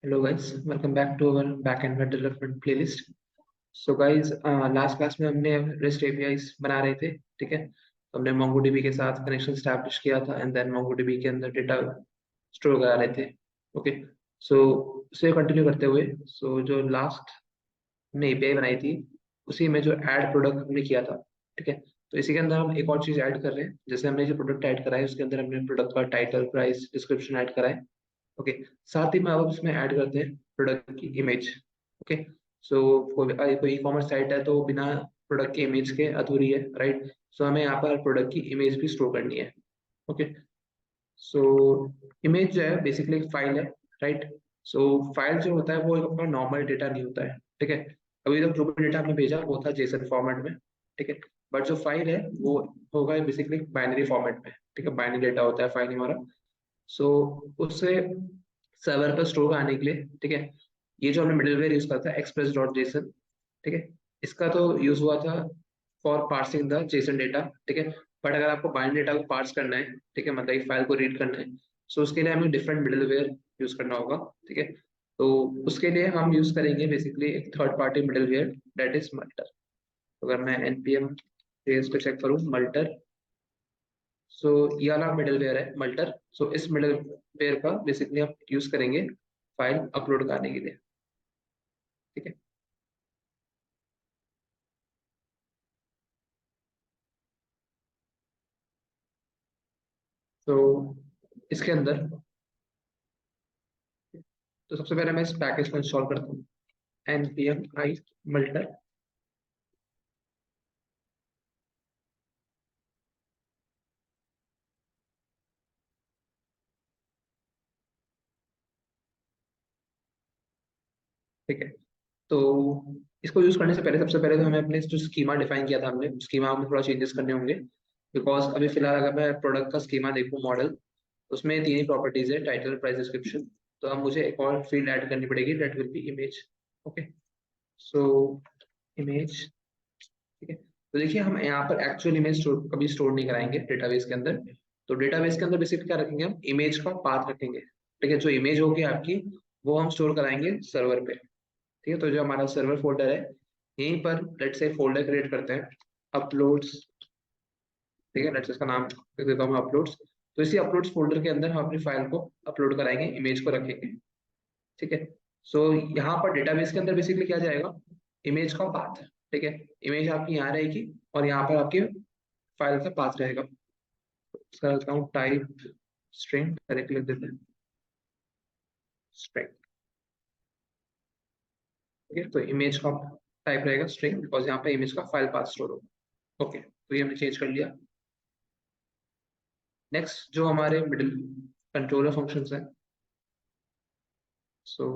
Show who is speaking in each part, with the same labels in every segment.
Speaker 1: Hello guys, welcome back to our backend web development playlist. So guys, last class में हमने REST APIs बना रहे थे, ठीक है। तो हमने MongoDB के साथ कनेक्शन स्टैब्लिश किया था एंड देन MongoDB के अंदर डेटा स्टोर करा रहे थे। ओके, सो उसे कंटिन्यू करते हुए, जो लास्ट हमने API बनाई थी उसी में जो ऐड प्रोडक्ट हमने किया था, ठीक है। तो इसी के अंदर हम एक और चीज ऐड कर रहे हैं। जैसे हमने जो प्रोडक्ट ऐड करा है उसके अंदर हमने प्रोडक्ट का टाइटल, प्राइस, डिस्क्रिप्शन ऐड करा है। ओके, साथ ही में अब उसमें ऐड करते हैं प्रोडक्ट की इमेज। ओके, सो कोई ई कॉमर्स साइट है तो बिना प्रोडक्ट की इमेज के अधूरी है, राइट। सो हमें यहाँ पर प्रोडक्ट की इमेज भी स्टोर करनी है। ओके, सो इमेज जो है बेसिकली एक फाइल है, राइट। सो फाइल जो होता है वो एक अपना नॉर्मल डेटा नहीं होता है, ठीक है। अभी तक जो भी डेटा हमने भेजा वो था जेसन फॉर्मेट में, ठीक है। बट जो फाइल है वो होगा बेसिकली बाइनरी फॉर्मेट में, ठीक है। बाइनरी डेटा होता है फाइल हमारा। सो उससे सर्वर पर स्टोर आने के लिए, ठीक है, ये जो हमने मिडलवेयर यूज करता है एक्सप्रेस डॉट जेसन, ठीक है। इसका तो यूज हुआ था for parsing the Jason data, ठीक है। बट अगर आपको बाइनरी डेटा को पार्स करना है, ठीक है, मतलब एक फाइल को रीड करना है, सो उसके लिए हमें डिफरेंट मिडलवेयर यूज करना होगा, ठीक है। तो उसके लिए हम यूज करेंगे बेसिकली एक third party middleware, that is multer. अगर मैं npm पे चेक करूँ मल्टर, सो ये वाला मिडलवेयर है मल्टर। सो इस मिडलवेयर का बेसिकली आप यूज करेंगे फाइल अपलोड करने के लिए, ठीक है। तो इसके अंदर, तो सबसे पहले मैं इस पैकेज को इंस्टॉल करता हूँ, npm i मल्टर। ठीक है, तो इसको यूज करने से पहले सबसे पहले तो हमें अपने जो स्कीमा डिफाइन किया था हमने, स्कीमा में थोड़ा चेंजेस करने होंगे। बिकॉज अभी फिलहाल अगर मैं प्रोडक्ट का स्कीमा देखूँ मॉडल, उसमें तीन ही प्रॉपर्टीज है, टाइटल, प्राइस, डिस्क्रिप्शन। तो अब मुझे एक और फील्ड ऐड करनी पड़ेगी, that will be image. Okay, so image, ठीक है। तो देखिए हम यहाँ पर एक्चुअल इमेज कभी स्टोर नहीं कराएंगे डेटाबेस के अंदर। तो डेटाबेस के अंदर बेसिकली क्या रखेंगे, हम इमेज का पाथ रखेंगे, ठीक है। जो इमेज होगी आपकी वो हम स्टोर कराएंगे सर्वर पे, ठीक है। तो जो हमारा सर्वर फोल्डर है यहीं पर लेट से फोल्डर क्रिएट करते हैं, अपलोड्स, ठीक है। लेट्स से इसका नाम दे देता हूँ मैं अपलोड्स। तो इसी अपलोड्स फोल्डर के अंदर हम अपनी फाइल को अपलोड कराएंगे, इमेज को रखेंगे, ठीक है। सो यहाँ पर डेटाबेस के अंदर बेसिकली क्या जाएगा, इमेज का पाथ, ठीक है। इमेज आपकी यहाँ रहेगी और यहाँ पर आपकी फाइल का पाथ रहेगा। इसका रखता हूँ टाइप स्ट्रिंग, डायरेक्ट लिख देते हैं स्ट्रिंग, ठीक है। तो इमेज का टाइप रहेगा स्ट्रिंग, बिकॉज यहाँ पे इमेज का फाइल पाथ स्टोर होगा। ओके, तो ये हमने चेंज कर लिया। नेक्स्ट जो हमारे मिडिल कंट्रोलर फंक्शंस हैं, सो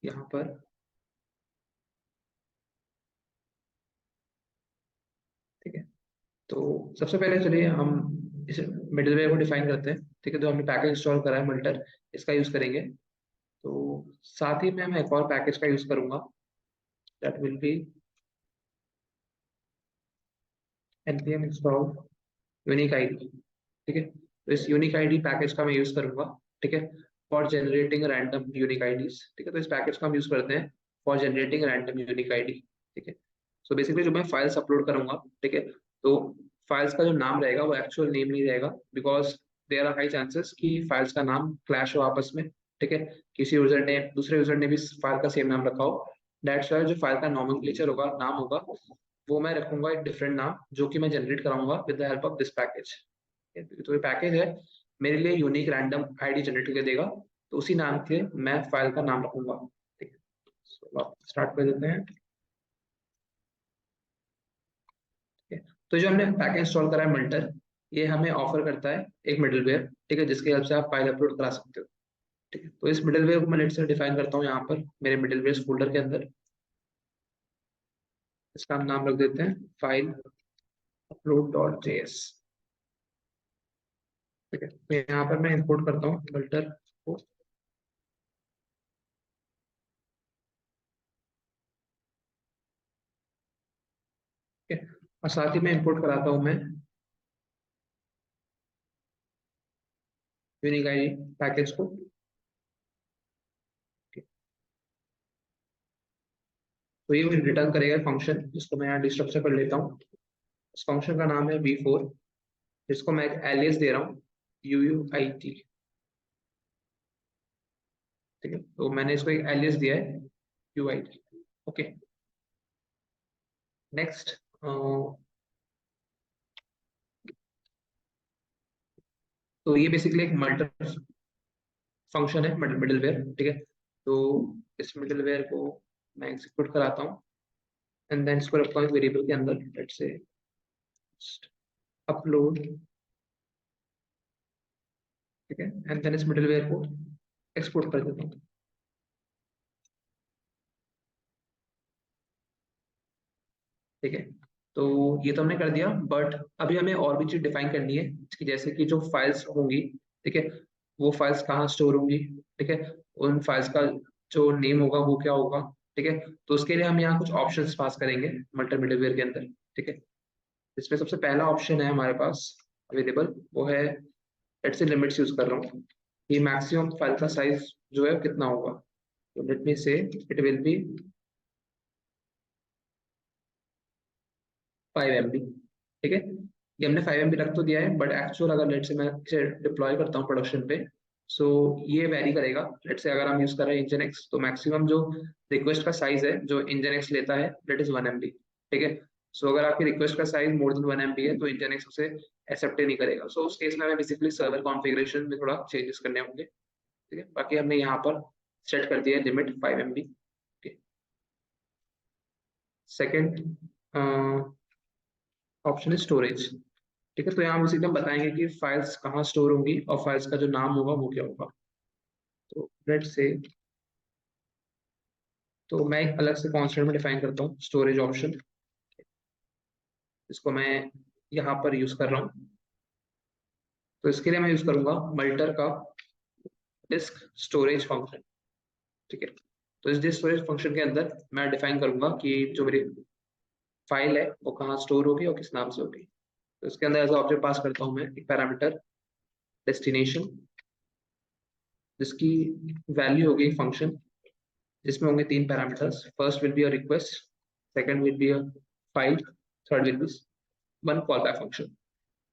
Speaker 1: यहाँ पर, ठीक है। तो सबसे पहले चलिए हम इस मिडलवेयर को डिफाइन करते हैं, ठीक है। जो हमने पैकेज इंस्टॉल करा है मल्टर, इसका यूज करेंगे। तो साथ ही में मैं एक और पैकेज का यूज करूंगा, that will be npm install unique ID, ठीक है। तो इस यूनिक आईडी पैकेज का मैं यूज करूंगा, ठीक है, for generating random unique IDs, ठीक है। तो इस पैकेज का हम यूज करते हैं for generating random unique ID, ठीक है। सो बेसिकली जो मैं फाइल्स अपलोड करूंगा, ठीक है, तो फाइल्स का जो नाम रहेगा वो एक्चुअल नेम नहीं रहेगा, because there are high chances कि फाइल्स का नाम क्लैश हो आपस में, ठीक है। किसी यूजर ने, दूसरे यूजर ने भी फाइल का सेम नाम रखा हो, दैट्स वाई जो फाइल का नॉमेनक्लेचर होगा, नाम होगा, वो मैं रखूंगा एक डिफरेंट नाम, जो कि मैं जनरेट कराऊंगा with the help of this package. तो ये पैकेज है मेरे लिए यूनिक रैंडम आईडी जनरेट करके देगा, तो उसी नाम के मैं फाइल का नाम रखूंगा, ठीक है। स्टार्ट कर देते हैं, ठीक है। तो जो हमने पैकेज इंस्टॉल करा है मल्टर, ये हमें ऑफर करता है एक मिडलवेयर, ठीक है, जिसकी हेल्प से आप फाइल अपलोड करा सकते हो, ठीक है। तो इस मिडलवेयर को मैं लेट से डिफाइन करता हूँ यहाँ पर मेरे मिडलवेयर फोल्डर के अंदर। इसका हम नाम रख देते हैं फाइल अपलोड डॉट जेएस, ठीक है। तो यहाँ पर मैं इंपोर्ट करता हूँ मल्टर को, ठीक है। और साथ ही मैं इंपोर्ट कराता हूँ मैं यूनिक आईडी पैकेज को, तो ये रिटर्न करेगा फंक्शन, जिसको मैं यहाँ डिस्ट्रक्चर कर लेता हूँ। इस फंक्शन का नाम है v4, जिसको मैं एक एलियास दे रहा हूँ uuit। ठीक है, तो मैंने इसको एक एलियास दिया है uit। Okay, next. तो ये बेसिकली एक मल्टर फंक्शन है, मिडलवेयर। ठीक है, तो इस मिडलवेयर को मैं एग्जीक्यूट कराता हूँ एंड देन इसको रखता हूँ वेरिएबल के अंदर, लेट्स से अपलोड। ठीक है, एंड देन इस मिडलवेयर को एक्सपोर्ट कर देता हूँ। ठीक है, तो ये तो हमने कर दिया, बट अभी हमें और भी चीज डिफाइन करनी है कि जैसे कि जो फाइल्स होंगी, ठीक है, वो फाइल्स कहाँ स्टोर होंगी। ठीक है, उन फाइल्स का जो नेम होगा वो क्या होगा। ठीक है, तो उसके लिए हम यहाँ कुछ ऑप्शंस पास करेंगे मल्टी मिडलवेयर के अंदर। ठीक है, इसमें सबसे पहला ऑप्शन है हमारे पास अवेलेबल, वो है लेट से लिमिट्स यूज कर रहा हूँ कि मैक्सिमम फाइल का साइज जो है कितना होगा। तो लेट मी से इट विल बी 5 MB। ठीक है, ये हमने 5 MB रख तो दिया है, बट एक्चुअल अगर लेट से मैं इसे डिप्लॉय करता हूँ प्रोडक्शन पे, सो ये वेरी करेगा। लेट से अगर हम यूज कर रहे हैं इंजन तो मैक्सिमम जो रिक्वेस्ट का साइज है जो इंजन लेता है दैट इज 1 MB। ठीक है, सो अगर आपकी रिक्वेस्ट का साइज मोर देन 1 MB है तो इंजन उसे एक्सेप्ट ही नहीं करेगा। सो उस केस में हमें बेसिकली सर्वर कॉन्फ़िगरेशन में थोड़ा चेंजेस करने होंगे। ठीक है, बाकी हमने यहाँ पर सेट कर दिया है लिमिट 5 MB। सेकेंड ऑप्शन है स्टोरेज। ठीक है, तो यहाँ हम सीधे बताएंगे कि फाइल्स कहाँ स्टोर होंगी और फाइल्स का जो नाम होगा वो क्या होगा। तो लेट से, तो मैं एक अलग से कॉन्स्टेंट में डिफाइन करता हूँ स्टोरेज ऑप्शन, इसको मैं यहाँ पर यूज कर रहा हूँ। तो इसके लिए मैं यूज करूंगा मल्टर का डिस्क स्टोरेज फंक्शन। ठीक है, तो इस डिस्क स्टोरेज फंक्शन के अंदर मैं डिफाइन करूंगा कि जो मेरी फाइल है वो कहाँ स्टोर होगी और किस नाम से होगी। तो इसके अंदर एज ऑब्जेक्ट पास करता हूँ मैं एक पैरामीटर डेस्टिनेशन, जिसकी वैल्यू होगी फंक्शन जिसमें होंगे 3 parameters. First will be a request, second will be a file, third will be one call back function.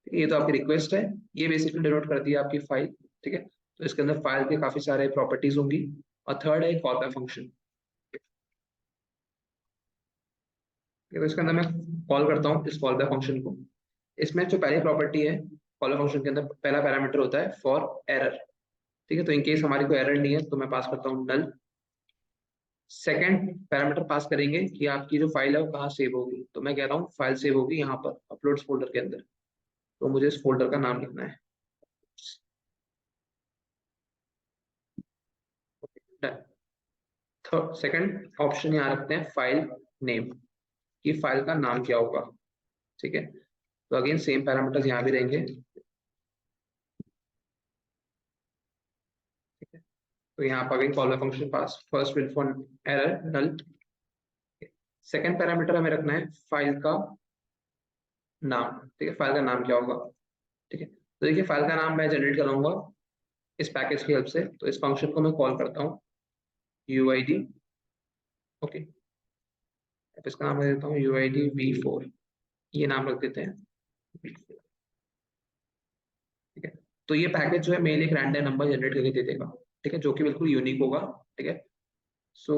Speaker 1: ये तो आपकी रिक्वेस्ट है, ये बेसिकली डिनोट करती है आपकी फाइल। ठीक है, तो इसके अंदर फाइल के काफी सारे प्रॉपर्टीज होंगी। और थर्ड है कॉल बैक फंक्शन। तो इसके अंदर मैं कॉल करता हूँ इस कॉल बैक फंक्शन को। इसमें जो पहली प्रॉपर्टी है कॉल बैक फंक्शन के अंदर, पहला पैरामीटर होता है फॉर एरर। ठीक है, तो इनकेस हमारी कोई एरर नहीं है तो मैं पास करता हूँ नल। सेकंड पैरामीटर पास करेंगे कि आपकी जो फाइल है वो कहाँ सेव होगी। तो मैं कह रहा हूँ फाइल सेव होगी यहाँ पर अपलोड्स फोल्डर के अंदर, तो मुझे इस फोल्डर का नाम लिखना है। थर्ड सेकंड ऑप्शन यहाँ रखते हैं फाइल नेम, कि फाइल का नाम क्या होगा। ठीक है, तो अगेन सेम पैरामीटर्स यहाँ भी रहेंगे। ठीक है, तो यहाँ पर again call function pass, first will for error null. Second parameter हमें रखना है फाइल का नाम। ठीक है, फाइल का नाम क्या होगा। ठीक है, तो देखिए फाइल का नाम मैं जनरेट कराऊंगा इस पैकेज की हेल्प से। तो इस फंक्शन को मैं कॉल करता हूँ uid। ओके, अब इसका नाम दे देता हूँ uid v4, ये नाम रख देते हैं। ठीक है, तो ये पैकेज जो है मेल एक रैंडम नंबर जनरेट करके दे देगा। ठीक है, जो कि बिल्कुल यूनिक होगा। ठीक है, सो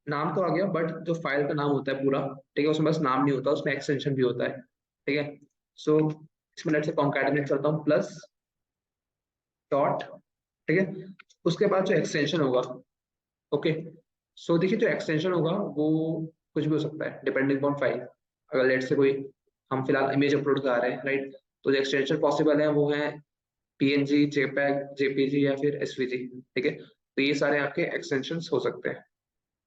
Speaker 1: नाम तो आ गया, बट जो फाइल का नाम होता है पूरा, ठीक है, उसमें बस नाम नहीं होता, उसमें एक्सटेंशन भी होता है। ठीक है, सो इसमें लेट से कॉन्कैटिनेट करता हूँ प्लस डॉट। ठीक है, उसके बाद जो एक्सटेंशन होगा, ओके, सो देखिए जो एक्सटेंशन होगा वो कुछ भी हो सकता है डिपेंडिंग ऑन फाइल। अगर लेट से कोई, हम फिलहाल इमेज अपलोड कर रहे हैं राइट, तो जो एक्सटेंशन पॉसिबल है वो है पीएनजी, जेपैग, जेपीजी या फिर एसवीजी। ठीक है, तो ये सारे आपके एक्सटेंशंस हो सकते हैं।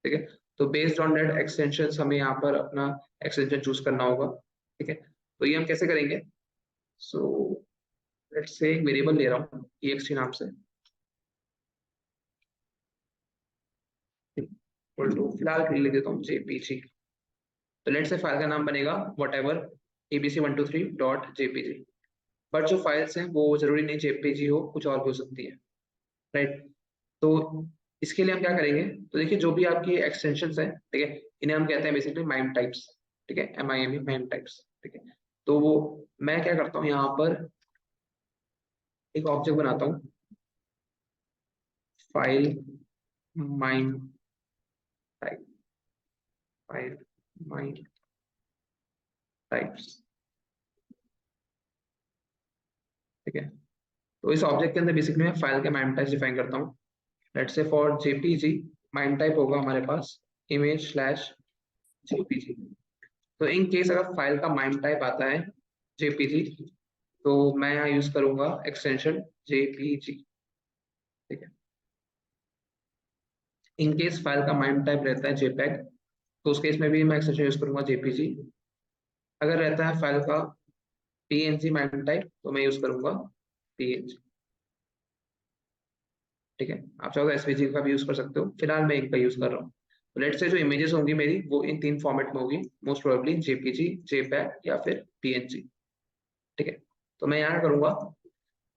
Speaker 1: ठीक है, तो बेस्ड ऑन दैट एक्सटेंशंस हमें यहाँ पर अपना एक्सटेंशन चूज करना होगा। ठीक है, तो ये हम कैसे करेंगे। सो लेट्स से एक वेरिएबल ले रहा हूँ ext नाम से, इक्वल टू फिलहाल के लिए देता हूँ जेपीजी। तो लेट्स से फाइल का नाम बनेगा वट एवर abc123.jpg। बट जो फाइल्स हैं वो जरूरी नहीं जेपीजी हो, कुछ और भी हो सकती है राइट। तो इसके लिए हम क्या करेंगे, तो देखिए जो भी आपकी एक्सटेंशन है, ठीक है, इन्हें हम कहते हैं बेसिकली माइम टाइप्स, ठीक है, MIME माइम टाइप्स, ठीक है। तो वो मैं क्या करता हूँ यहाँ पर एक ऑब्जेक्ट बनाता हूँ, file mime type, file mime types, ठीक है। तो इस ऑब्जेक्ट के अंदर बेसिकली मैं फाइल के माइम टाइप्स डिफाइन करता हूँ। Let's say for JPG mime type होगा हमारे पास इमेज स्लैश जेपीजी। तो इन केस अगर फाइल का माइम टाइप आता है जेपीजी, तो मैं यहाँ यूज करूंगा एक्सटेंशन जेपीजी, ठीक है। इन केस फाइल का माइम टाइप रहता है जेपैग, तो उस केस में भी मैं एक्सटेंशन यूज करूंगा जेपीजी। अगर रहता है फाइल का पीएनजी माइम टाइप, तो मैं यूज करूंगा पीएनजी, ठीक है। आप चाहो तो एसवीजी का भी यूज कर सकते हो, फिलहाल मैं इनका यूज कर रहा हूँ। तो लेट्स से जो इमेजेस होंगी मेरी वो इन तीन फॉर्मेट में होगी, मोस्ट प्रोबेबली जेपीजी, जेपैग या फिर पीएनजी, ठीक है। तो मैं यहाँ करूंगा,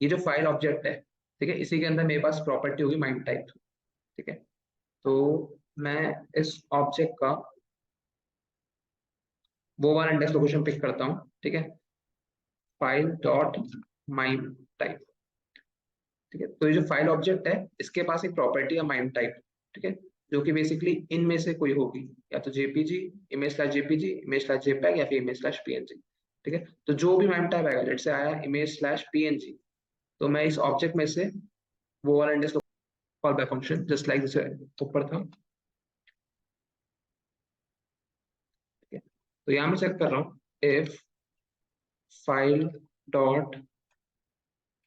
Speaker 1: ये जो फाइल ऑब्जेक्ट है, ठीक है, इसी के अंदर मेरे पास प्रॉपर्टी होगी माइम टाइप, ठीक है। तो मैं इस ऑब्जेक्ट का वो वाला इंडेक्स लोकेशन पिक करता हूँ, ठीक है, फाइल डॉट माइम टाइप, ठीक है। तो ये जो फाइल ऑब्जेक्ट है इसके पास एक प्रॉपर्टी है माइम टाइप, ठीक है, जो कि बेसिकली इनमें से कोई होगी, या तो JPG, image slash JPG, image slash JPEG या फिर इमेज स्लैश पीएनजी, ठीक है। तो जो भी माइम टाइप आएगा, लेट से आया इमेज स्लैश पीएनजी, तो मैं इस ऑब्जेक्ट में से वो वाला index call back function just like जैसे ऊपर था, ठीक है। तो यहाँ मैं चेक कर रहा हूँ if file dot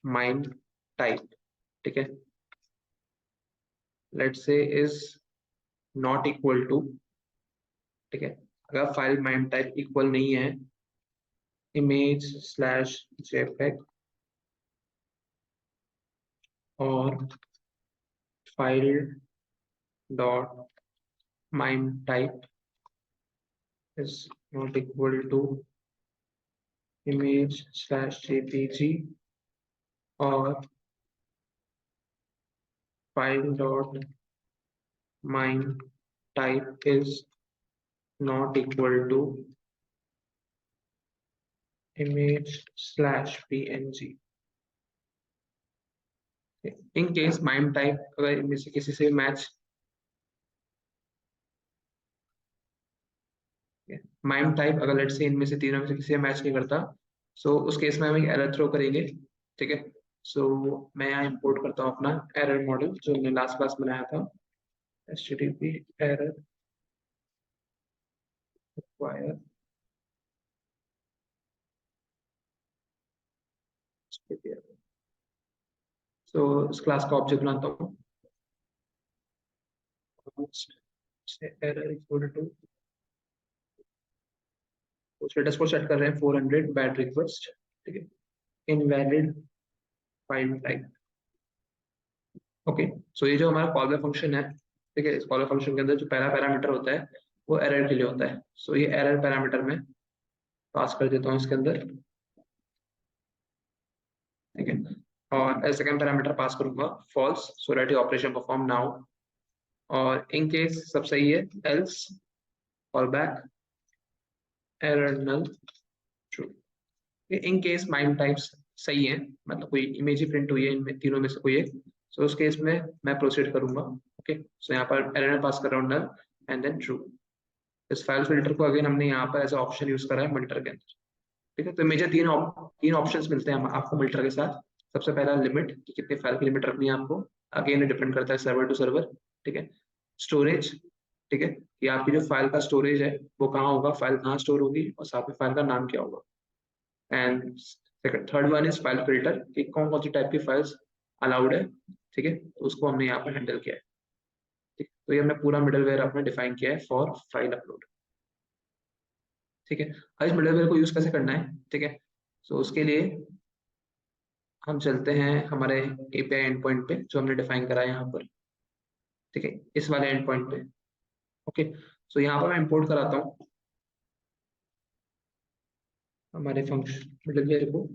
Speaker 1: mime type, ठीक है, लेट से इज नॉट इक्वल टू, ठीक है। अगर फाइल माइम टाइप इक्वल नहीं है इमेज स्लैश जेपेग और file dot mime type is not equal to image slash JPG और file dot mime type is not equal to image slash png। In case mime type अगर इनमें से किसी से match, mime type अगर let's say इनमें से तीनों में से किसी से मैच नहीं करता, सो उस केस में हम एक एरर थ्रो करेंगे, ठीक है। सो मैं यहाँ इंपोर्ट करता हूँ अपना एरर मॉडल जो हमने लास्ट क्लास बनाया था, http एरर require, सो इस क्लास का ऑब्जेक्ट बनाता हूँ, एरर इक्वल टू स्टेटस को सेट कर रहे हैं 400 बैड रिक्वेस्ट, ठीक है, इनवैलिड फाइल टाइप, ओके। सो ये जो हमारा कॉल बैक फंक्शन है, ठीक है, इस कॉल बैक फंक्शन के अंदर जो पहला पैरामीटर होता है वो एरर के लिए होता है। सो ये एरर पैरामीटर में पास कर देता हूँ इसके अंदर, ठीक है। और सेकंड पैरामीटर पास करूंगा false, so that operation perform now, और इन केस सब सही है else call back error null true. In case mime types सही है, मतलब कोई इमेज ही प्रिंट हुई है इनमें तीनों में से कोई एक, सो उस केस में मैं प्रोसीड करूंगा, ओके। सो यहाँ पर एरर पास कर रहा हूँ नल एंड देन ट्रू। इस फाइल फिल्टर को अगेन हमने यहाँ पर एज ऑप्शन यूज करा है मल्टर के अंदर, ठीक है। तो मेजर तीन ऑप्शंस मिलते हैं आपको मल्टर के साथ। सबसे पहला लिमिट, कि कितने फाइल की लिमिट रखनी है आपको, अगेन डिपेंड करता है सर्वर टू सर्वर, ठीक है। स्टोरेज, ठीक है, कि आपकी जो फाइल का स्टोरेज है वो कहाँ होगा, फाइल कहाँ स्टोर होगी, और साथ में फाइल का नाम क्या होगा। And second third one is file filter, कि कौन कौन सी टाइप की फाइल्स अलाउड है, ठीक है, तो उसको हमने यहाँ पर हैंडल किया है, ठीक है। तो ये हमने पूरा मिडलवेयर अपने डिफाइन किया है फॉर फाइल अपलोड, ठीक है। अब इस मिडलवेयर को यूज कैसे करना है, ठीक है। सो उसके लिए हम चलते हैं हमारे एपीआई एंड पॉइंट पे जो हमने डिफाइन करा है यहाँ पर, ठीक है, इस वाले एंड पॉइंट पे, ओके। सो यहाँ पर मैं इंपोर्ट कराता हूँ हमारे फंक्शन मिडलवेयर को,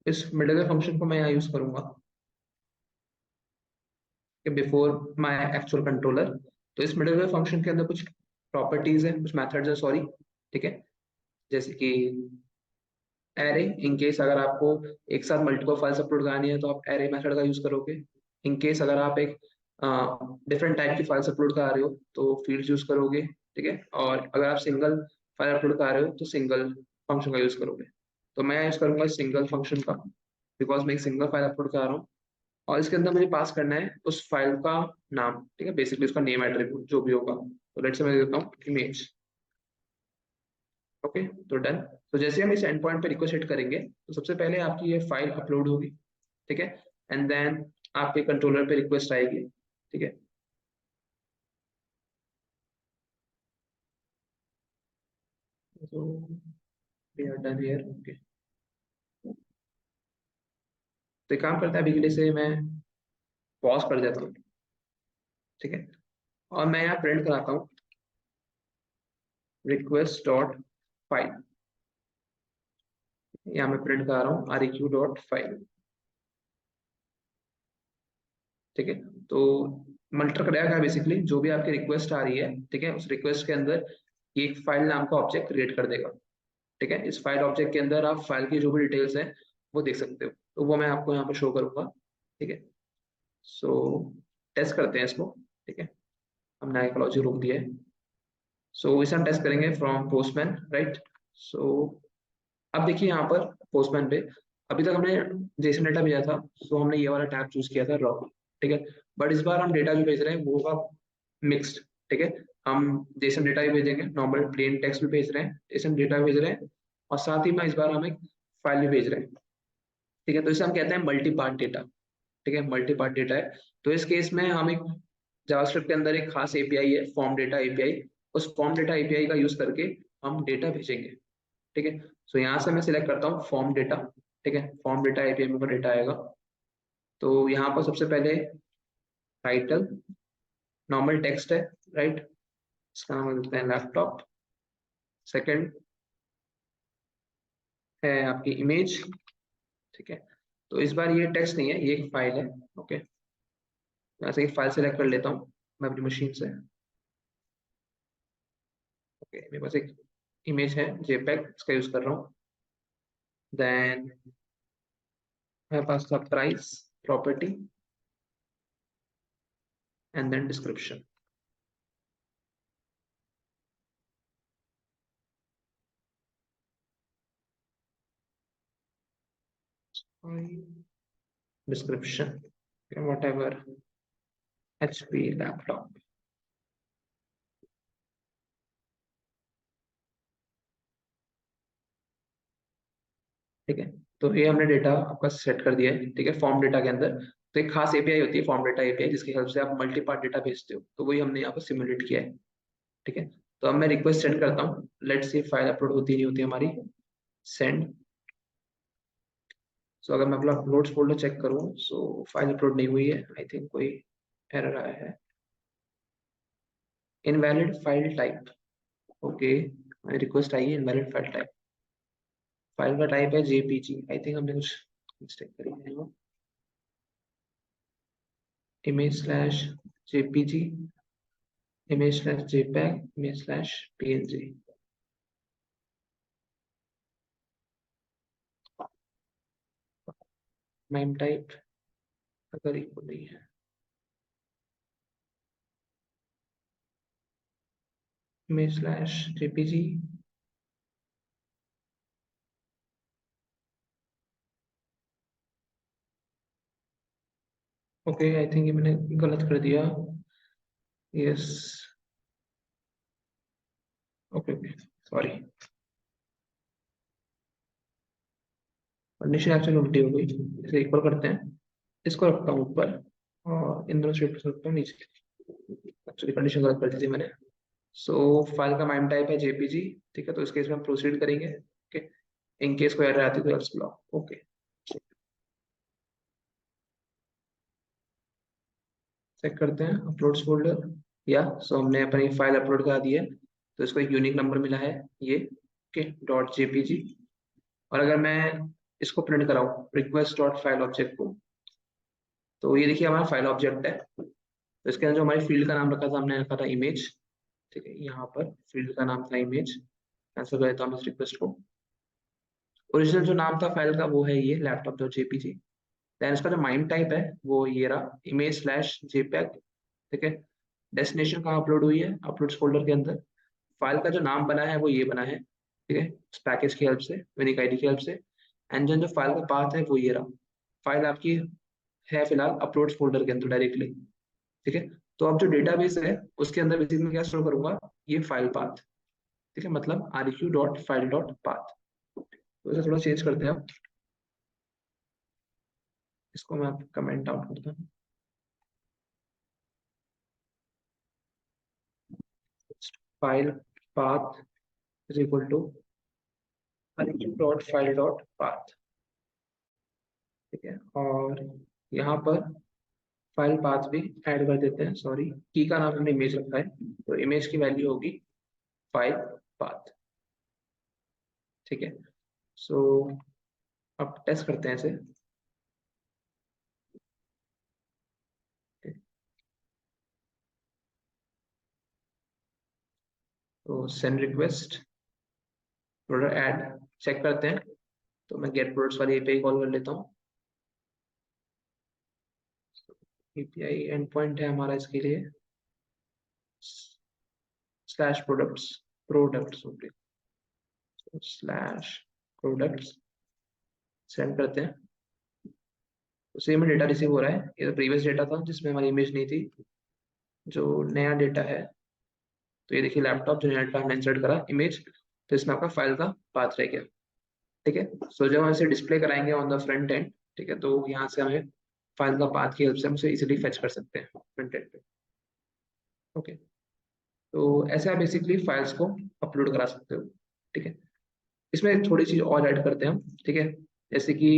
Speaker 1: इस मिडलवेयर फंक्शन को मैं यहाँ यूज करूंगा कि बिफोर माय एक्चुअल कंट्रोलर। तो इस मिडलवेयर फंक्शन के अंदर कुछ प्रॉपर्टीज है, कुछ मेथड्स है, सॉरी, ठीक है। जैसे कि एरे, इन केस अगर आपको एक साथ मल्टीपल फाइल्स अपलोड करनी है तो आप एरे मेथड का यूज करोगे। इन केस अगर आप एक डिफरेंट टाइप की फाइल्स अपलोड कर रहे हो तो फील्ड्स यूज करोगे, ठीक है। और अगर आप सिंगल फाइल अपलोड कर रहे हो तो सिंगल फंक्शन का यूज करोगे। तो मैं यूज करूंगा सिंगल फंक्शन का, बिकॉज मैं एक सिंगल फाइल अपलोड कर रहा हूँ और इसके अंदर मुझे पास करना है उस फाइल का नाम, ठीक है, बेसिकली उसका नेम एट्रीब्यूट जो भी होगा। तो लेट्स से मैं देता हूँ इमेज। ओके, तो डन। तो जैसे हम इस एंड पॉइंट पे रिक्वेस्ट सेट करेंगे तो सबसे पहले आपकी ये फाइल अपलोड होगी, ठीक है। एंड देन आपके कंट्रोलर पे रिक्वेस्ट आएगी, ठीक है। तो we are done here, okay. तो एक काम करता है, अभी के लिए से मैं पॉज कर देता हूँ, ठीक है। और मैं यहाँ प्रिंट कराता हूँ रिक्वेस्ट डॉट फाइल। यहाँ मैं प्रिंट करा रहा हूँ REQ डॉट फाइल, ठीक है। तो मल्टर करेगा बेसिकली जो भी आपकी रिक्वेस्ट आ रही है, ठीक है, उस रिक्वेस्ट के अंदर एक फाइल नाम का ऑब्जेक्ट क्रिएट कर देगा, ठीक है। इस फाइल ऑब्जेक्ट के अंदर आप फाइल की जो भी डिटेल्स है वो देख सकते हो, तो वो मैं आपको यहाँ पे शो करूंगा, ठीक है। सो टेस्ट करते हैं इसको, ठीक है। हमने इकोलॉजी रोक दिया है। सो इसे हम टेस्ट करेंगे फ्रॉम पोस्टमैन, राइट। सो अब देखिए यहाँ पर पोस्टमैन पे अभी तक हमने जेसन डेटा भेजा था, तो हमने ये वाला टैब चूज किया था रॉ, ठीक है। बट इस बार हम डेटा जो भेज रहे हैं वो होगा मिक्स्ड, ठीक है। हम जेसन डेटा भी भेजेंगे, नॉर्मल प्लेन टेक्स्ट भी भेज रहे हैं, जेसन डेटा भी भेज रहे हैं, और साथ ही में इस बार हम एक फाइल भी भेज रहे हैं, ठीक है। तो इसे हम कहते हैं मल्टी पार्ट डेटा, ठीक है, मल्टी पार्ट डेटा है। तो इस केस में हम एक जावास्क्रिप्ट के अंदर एक खास एपीआई है, फॉर्म डेटा एपीआई। उस फॉर्म डेटा एपीआई का यूज करके हम डेटा भेजेंगे, ठीक है। सो यहाँ से मैं सिलेक्ट करता हूँ फॉर्म डेटा, ठीक है। फॉर्म डेटा एपीआई में डेटा आएगा। तो यहाँ पर सबसे पहले टाइटल नॉर्मल टेक्स्ट है, राइट, इसका नाम देते हैं लैपटॉप। सेकंड है आपकी इमेज, ठीक है। तो इस बार ये टेक्स्ट नहीं है, ये एक फाइल है, ओके। यहाँ से एक फाइल सेलेक्ट कर लेता हूँ मैं अपनी मशीन से, ओके। मेरे पास एक इमेज है जेपेग, इसका यूज कर रहा हूँ। देन मेरे पास था price, property, and then description. Description whatever HP laptop, ठीक है। तो ये हमने डेटा आपका सेट कर दिया है, ठीक है, फॉर्म डेटा के अंदर। तो एक खास एपीआई होती है फॉर्म डेटा एपीआई, जिसकी हेल्प से आप मल्टी पार्ट डेटा भेजते हो, तो वही हमने यहाँ पर सिमुलेट किया है, ठीक है। तो अब मैं रिक्वेस्ट सेंड करता हूँ, लेट्स सी फाइल अपलोड होती नहीं होती हमारी। सेंड। सो अगर मैं अपना अपलोड्स फोल्डर चेक करूँ, सो फाइल अपलोड नहीं हुई है, आई थिंक कोई एरर आया है। Invalid file type, okay. हमारी रिक्वेस्ट आई है इनवैलिड फाइल टाइप। फाइल का टाइप है जेपीजी, आई थिंक हमने कुछ मिस्टेक करी है। Image slash JPG, image slash JPEG, image slash PNG. Mime type अगर इक्वल नहीं है, image slash JPG. Okay, I think ये मैंने गलत कर दिया। Yes, okay okay, sorry. Condition actually उल्टी हो गई, इसे इक्वल करते हैं, इसको रखता हूँ ऊपर और इन दोनों स्टेटमेंट्स रखता हूँ नीचे। एक्चुअली कंडीशन गलत कर दी थी मैंने। सो फाइल का माइम टाइप है जेपीजी, ठीक है। तो इस केस में हम प्रोसीड करेंगे, ओके। इन केस कोई एरर आती है तो एल्स ब्लॉक, ओके। चेक करते हैं अपलोड्स फोल्डर, या सो हमने अपनी फाइल अपलोड करा दी है, तो इसको एक यूनिक नंबर मिला है ये, ओके, डॉट जेपीजी। और अगर मैं इसको प्रिंट कराओ रिक्वेस्ट डॉट फाइल ऑब्जेक्ट को। तो ये देखिए हमारा फाइल ऑब्जेक्ट है। तो इसके अंदर जो हमारी फील्ड का नाम रखा था, हमने रखा था इमेज। ठीक है, यहाँ पर फील्ड का नाम था इमेज। कैंसिल कर देता हूँ इस रिक्वेस्ट को। ओरिजिनल जो नाम था फाइल का वो है ये लैपटॉप डॉट जेपीजी। देन इसका जो माइम टाइप है वो ये रहा इमेज स्लैश जेपैग। ठीक है, डेस्टिनेशन कहाँ अपलोड हुई है, अपलोड्स फोल्डर के अंदर। फाइल का जो नाम बना है वो ये बना है। ठीक है, उस पैकेज की हेल्प से, यूनिक आईडी की हेल्प से। एंड जो फाइल का पाथ है वो ये रहा। फाइल आपकी है फिलहाल अपलोड्स फोल्डर के अंदर डायरेक्टली। ठीक है, तो अब जो डेटाबेस है उसके अंदर बेसिकली मैं क्या स्टोर करूंगा, ये फाइल पाथ। ठीक है, मतलब RQ dot file dot path. तो इसे थोड़ा चेंज करते हैं। इसको मैं कमेंट आउट करता हूँ। File path is equal to RQ dot file dot path. ठीक है, और यहाँ पर फाइल पाथ भी ऐड कर देते हैं। सॉरी, की का नाम हमने इमेज रखा है, तो इमेज की वैल्यू होगी फाइल पाथ। ठीक है, सो अब टेस्ट करते हैं इसे। तो सेंड रिक्वेस्ट प्रोडक्ट ऐड चेक करते हैं। तो मैं गेट प्रोडक्ट्स वाली एपीआई कॉल कर लेता हूँ। एपीआई एंड पॉइंट है हमारा इसके लिए slash products, products slash products send करते हैं। तो सेम डेटा रिसीव हो रहा है। ये तो प्रीवियस डेटा था जिसमें हमारी इमेज नहीं थी। जो नया डेटा है, तो ये देखिए लैपटॉप जो नया डेटा हमने इंसर्ट करा इमेज, तो इसमें आपका फाइल का पाथ रह गया। ठीक है, सो जब हम इसे डिस्प्ले कराएंगे ऑन द फ्रंट एंड, ठीक है, तो यहाँ से हमें फाइल का पाथ की हेल्प से हम उसे इजीली फेच कर सकते हैं फ्रंट एंड पे। ओके, तो ऐसे आप बेसिकली फाइल्स को अपलोड करा सकते हो। ठीक है, इसमें थोड़ी चीज और ऐड करते हैं हम। ठीक है, जैसे कि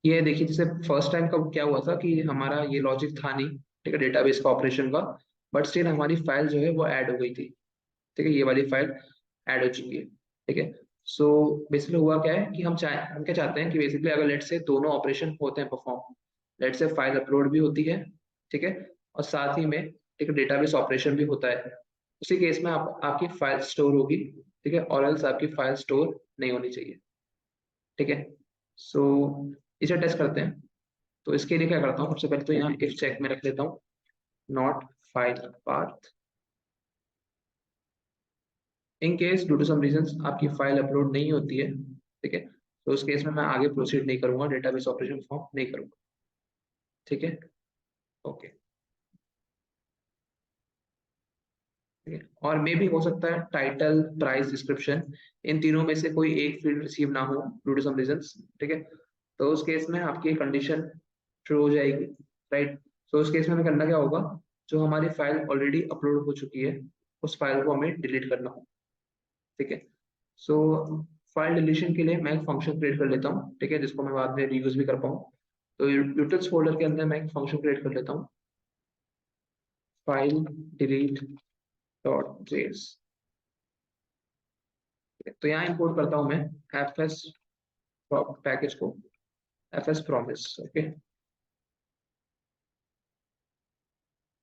Speaker 1: ये देखिए, जैसे फर्स्ट टाइम कब क्या हुआ था कि हमारा ये लॉजिक था नहीं। ठीक है, डेटाबेस का ऑपरेशन का, बट स्टिल हमारी फाइल जो है वो ऐड हो गई थी। ठीक है, ये वाली फाइल ऐड हो चुकी है। ठीक है, सो बेसिकली हुआ क्या है कि हम क्या चाहते हैं कि बेसिकली अगर लेट से दोनों ऑपरेशन होते हैं परफॉर्म, लेट से फाइल अपलोड भी होती है, ठीक है, और साथ ही में एक डेटाबेस ऑपरेशन भी होता है, उसी केस में आपकी फाइल स्टोर होगी। ठीक है, और एल्स आपकी फाइल स्टोर नहीं होनी चाहिए। ठीक है, सो इसे टेस्ट करते हैं। तो इसके लिए क्या करता हूँ, सबसे पहले तो यहाँ इफ चेक में रख लेता हूँ not file path. In case due to some reasons आपकी फाइल अपलोड नहीं होती है, ठीक है, तो उस केस में मैं आगे प्रोसीड नहीं करूंगा, डेटाबेस ऑपरेशन फॉर्म नहीं करूंगा। ठीक है, ओके। ठीक है, और मे भी हो सकता है टाइटल प्राइस डिस्क्रिप्शन इन तीनों में से कोई एक फील्ड रिसीव ना हो ड्यू टू सम रीजंस। ठीक है, तो उस केस में आपकी कंडीशन ट्रू हो जाएगी, राइट। तो उस केस में हमें करना क्या होगा, जो हमारी फाइल ऑलरेडी अपलोड हो चुकी है उस फाइल को हमें डिलीट करना होगा। ठीक है, सो फाइल डिलीशन के लिए मैं एक फंक्शन क्रिएट कर लेता हूँ, ठीक है, जिसको मैं बाद में रीयूज भी कर पाऊँ। तो यूटिल्स फोल्डर के अंदर मैं एक फंक्शन क्रिएट कर लेता हूँ, फाइल डिलीट डॉट जेएस। तो यहाँ इंपोर्ट करता हूँ मैं एफ एस पैकेज को, F S promise. Okay,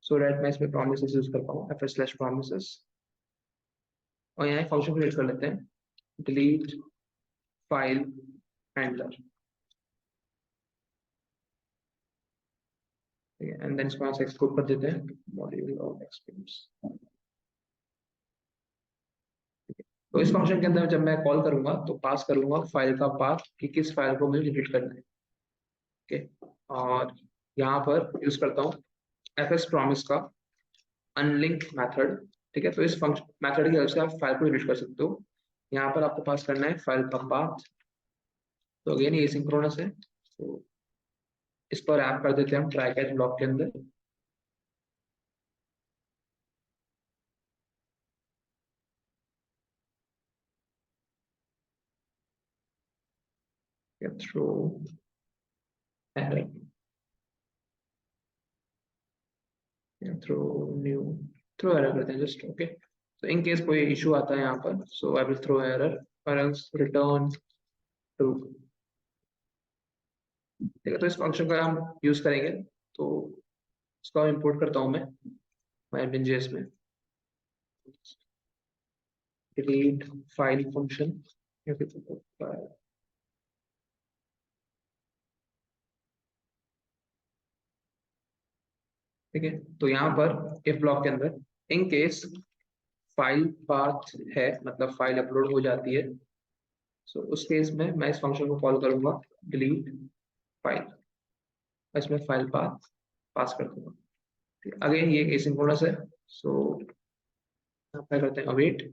Speaker 1: so that मैं इसमें प्रॉमिस यूज कर पाऊँ, एफ एस स्लैश प्रोमिस। और यहाँ एक फंक्शन क्रिएट कर लेते हैं, delete file handler. And then इसको यहाँ से एक्सपोर्ट कर देते हैं मॉड्यूल ऑफ एक्सपीरियंस। तो इस फंक्शन के अंदर जब मैं कॉल करूंगा तो पास करूंगा फाइल का पाथ कि किस फाइल को मुझे डिलीट करना है। ओके, और यहाँ पर यूज करता हूँ एफ एस प्रॉमिस का अनलिंक मेथड। ठीक है, तो इस फंक्शन मेथड की हेल्प से आप फाइल को डिलीट कर सकते हो। यहाँ पर आपको पास करना है फाइल का पाथ। तो अगेन ये सिंक्रोनस है, तो इस पर ऐप कर देते हैं हम ट्राई कैच ब्लॉक के अंदर। Throw error, throw new, throw error करते हैं जस्ट। ओके, तो इन केस कोई इशू आता है यहाँ पर, सो आई विल थ्रो एरर और एल्स रिटर्न ट्रू। ठीक है, तो इस फंक्शन का हम यूज करेंगे, तो इसको इंपोर्ट करता हूँ मैं MyAdmin.js में। delete file function, ठीक है। तो यहाँ पर इफ ब्लॉक के अंदर इन केस फाइल पाथ है, मतलब फाइल अपलोड हो जाती है, सो उस केस में मैं इस फंक्शन को कॉल करूंगा डिलीट फाइल, इसमें फाइल पाथ पास कर दूंगा। अगेन ये एसिंक्रोनस है, सो अप्लाई करते हैं अवेट,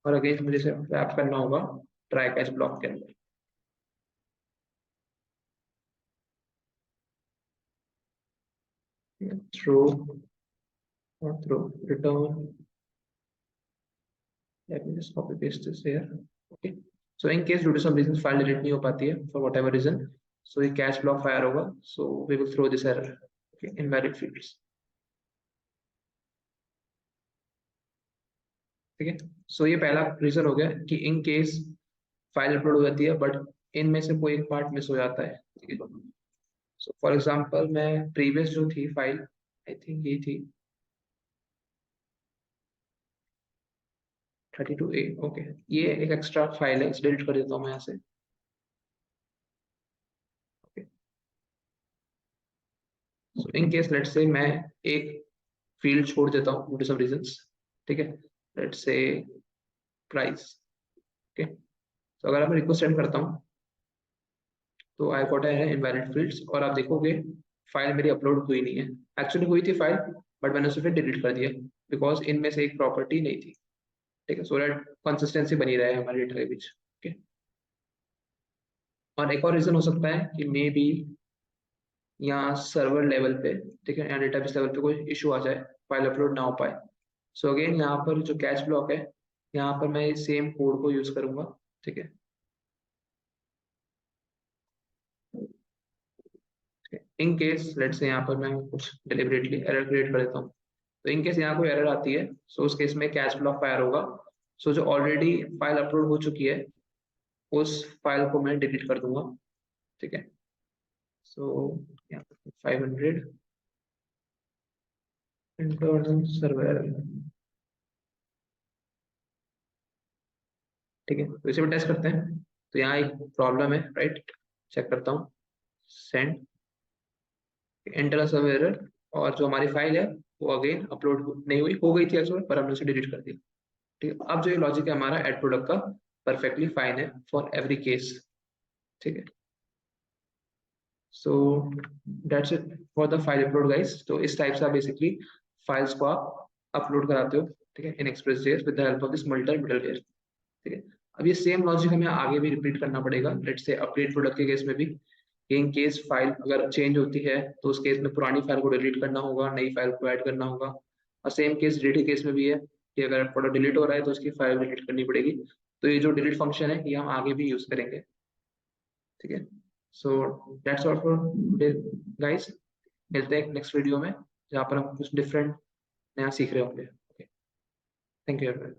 Speaker 1: और अगेन मुझे इसे रैप करना होगा ट्राई कैच ब्लॉक के अंदर। थ्रो और throw return, let me just copy paste this here. Okay, so in case due to some reason file delete नहीं हो पाती है for whatever reason, so ये catch block fire होगा, so we will throw this error, okay, invalid fields। ठीक है, so ये पहला रीजन हो गया कि इन केस फाइल अपलोड हो जाती है बट इनमें से कोई एक पार्ट मिस हो जाता है। ठीक है, सो फॉर एग्जांपल मैं प्रीवियस जो थी फाइल, आई थिंक ये थी 32A, ओके, ये एक एक्स्ट्रा फाइल है, इसे डिलीट कर देता हूँ मैं यहाँ से। सो इन केस लेट्स से मैं एक फील्ड छोड़ देता हूँ ड्यू टू सम रीजंस। ठीक है, लेट्स से प्राइस। ओके, तो अगर मैं रिक्वेस्ट सेंड करता हूँ तो आई गॉट है इनवैलिड फील्ड्स, और आप देखोगे फाइल मेरी अपलोड हुई नहीं है। एक्चुअली हुई थी फाइल, बट मैंने उसे फिर डिलीट कर दिया बिकॉज इनमें से एक प्रॉपर्टी नहीं थी। ठीक है, सो दैट कंसिस्टेंसी बनी रहे हमारे डेटा के बीच। ओके, और एक और रीजन हो सकता है कि मे बी यहाँ सर्वर लेवल पे, ठीक है, या डेटाबेस लेवल पे कोई इशू आ जाए, फाइल अपलोड ना हो पाए। सो अगेन यहाँ पर जो कैच ब्लॉक है, यहाँ पर मैं सेम कोड को यूज करूंगा। ठीक है, इन केस लेट से यहाँ पर मैं कुछ डिलिबरेटली एरर क्रिएट कर देता हूँ, तो इन केस यहाँ कोई एरर आती है, सो उस केस में कैच ब्लॉक फायर होगा। सो जो ऑलरेडी फाइल अपलोड हो चुकी है उस फाइल को मैं डिलीट कर दूंगा। ठीक है, सो यहाँ पर 500 इंटरनल सर्वर। ठीक है, तो इसे भी टेस्ट करते हैं। तो यहाँ एक प्रॉब्लम है, राइट, चेक करता हूँ। सेंड इंटरनल सर्वर एरर, और जो हमारी फाइल है वो अगेन अपलोड नहीं हुई, हो गई थी एक्चुअली पर हमने उसे डिलीट कर दिया। ठीक है, अब जो ये लॉजिक है हमारा एड प्रोडक्ट का परफेक्टली फाइन है फॉर एवरी केस। ठीक है, so that's it for the file upload guys. तो इस टाइप से आप बेसिकली फाइल्स को आप अपलोड कराते हो, ठीक है, in Express js with the help of this multiple middleware. ठीक है, अब ये सेम लॉजिक हमें आगे भी रिपीट करना पड़ेगा, लेट्स से अपडेट प्रोडक्ट के केस में भी। इन केस फाइल अगर चेंज होती है तो उस केस में पुरानी फाइल को डिलीट करना होगा, नई फाइल को ऐड करना होगा। और सेम केस डिलीट के केस में भी है कि अगर प्रोडक्ट डिलीट हो रहा है तो उसकी फाइल डिलीट करनी पड़ेगी। तो ये जो डिलीट फंक्शन है ये हम आगे भी यूज करेंगे। ठीक है, so that's all for today guys. मिलते हैं नेक्स्ट वीडियो में जहाँ पर हम कुछ डिफरेंट नया सीख रहे होंगे। Okay, thank you everyone.